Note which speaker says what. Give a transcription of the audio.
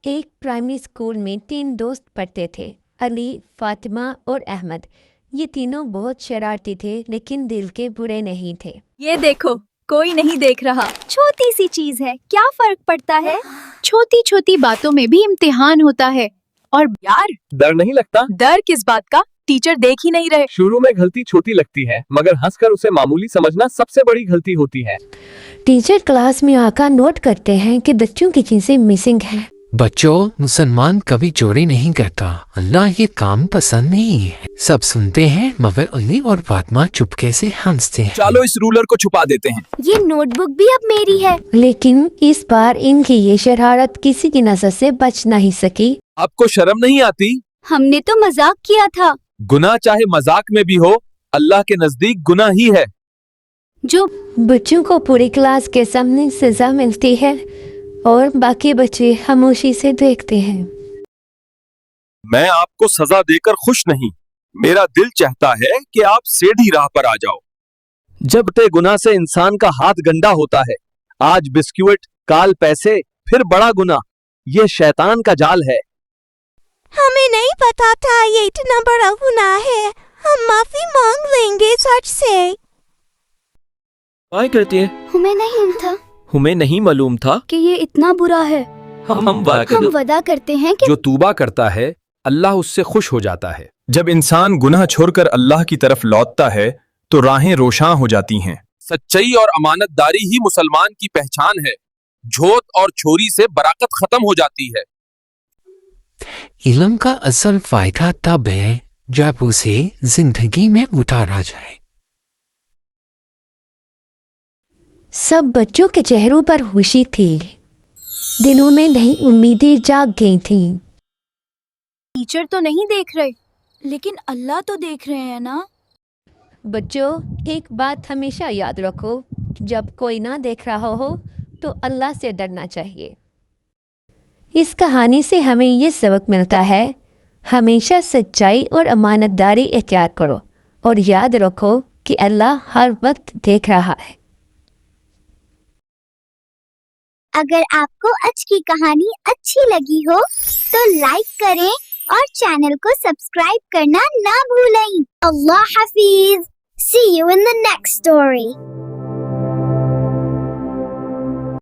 Speaker 1: ایک primary school میں 3 دوست پڑھتے تھے، علی، فاطمہ اور احمد۔ یہ تینوں بہت شرارتی تھے لیکن دل کے برے نہیں تھے۔
Speaker 2: یہ دیکھو، کوئی نہیں دیکھ رہا، چھوٹی سی چیز ہے، کیا فرق پڑتا ہے؟ چھوٹی چھوٹی باتوں میں بھی امتحان ہوتا ہے۔ اور یار،
Speaker 3: ڈر نہیں لگتا؟
Speaker 2: ڈر کس بات کا؟ ٹیچر دیکھ ہی نہیں رہے۔
Speaker 3: شروع میں غلطی چھوٹی لگتی ہے مگر ہنس کر اسے معمولی سمجھنا سب سے بڑی غلطی ہوتی ہے۔
Speaker 1: ٹیچر کلاس میں آ کر نوٹ کرتے ہیں کہ بچوں کی چیزیں مسنگ ہیں۔
Speaker 4: بچوں، مسلمان کبھی چوری نہیں کرتا، اللہ یہ کام پسند نہیں ہے۔ سب سنتے ہیں مگر علی اور فاطمہ چپکے سے ہنستے ہیں۔
Speaker 5: چلو اس رولر کو چھپا دیتے ہیں۔
Speaker 2: یہ نوٹ بک بھی اب میری ہے۔
Speaker 1: لیکن اس بار ان کی یہ شرارت کسی کی نظر سے بچ نہیں سکی۔
Speaker 5: آپ کو شرم نہیں آتی؟
Speaker 2: ہم نے تو مذاق کیا تھا۔
Speaker 5: گناہ چاہے مذاق میں بھی ہو، اللہ کے نزدیک گناہ ہی ہے۔
Speaker 2: جو
Speaker 1: بچوں کو پوری کلاس کے سامنے سزا ملتی ہے اور باقی بچے خاموشی سے دیکھتے ہیں۔
Speaker 5: میں آپ کو سزا دے کر خوش نہیں، میرا دل چاہتا ہے کہ آپ سیدھی راہ پر آ جاؤ۔ جب تے گناہ سے انسان کا ہاتھ گندا ہوتا ہے، آج بسکٹ، کال پیسے، پھر بڑا گناہ، یہ شیطان کا جال ہے۔
Speaker 6: ہمیں نہیں پتا تھا یہ اتنا بڑا گناہ ہے، ہم معافی مانگ لیں گے سچ سے۔
Speaker 5: کرتی ہے، ہمیں نہیں معلوم تھا
Speaker 2: کہ یہ اتنا برا ہے۔
Speaker 5: ہم
Speaker 2: وعدہ کرتے ہیں کہ
Speaker 5: جو توبہ کرتا ہے اللہ اس سے خوش ہو جاتا ہے۔ جب انسان گناہ چھوڑ کر اللہ کی طرف لوٹتا ہے تو راہیں روشاں ہو جاتی ہیں۔ سچائی اور امانت داری ہی مسلمان کی پہچان ہے۔ جھوٹ اور چوری سے برکت ختم ہو جاتی ہے۔
Speaker 4: علم کا اصل فائدہ تب ہے جب اسے زندگی میں اتارا جائے۔
Speaker 1: سب بچوں کے چہروں پر خوشی تھی، دلوں میں نئی امیدیں جاگ گئی تھیں۔
Speaker 2: ٹیچر تو نہیں دیکھ رہے، لیکن اللہ تو دیکھ رہے ہیں نا۔
Speaker 1: بچوں، ایک بات ہمیشہ یاد رکھو، جب کوئی نہ دیکھ رہا ہو تو اللہ سے ڈرنا چاہیے۔ اس کہانی سے ہمیں یہ سبق ملتا ہے، ہمیشہ سچائی اور امانت داری اختیار کرو اور یاد رکھو کہ اللہ ہر وقت دیکھ رہا ہے۔
Speaker 6: اگر آپ کو آج کی کہانی اچھی لگی ہو تو لائک کریں اور چینل کو سبسکرائب کرنا نہ بھولیں۔ اللہ حافظ۔ See you in the next story.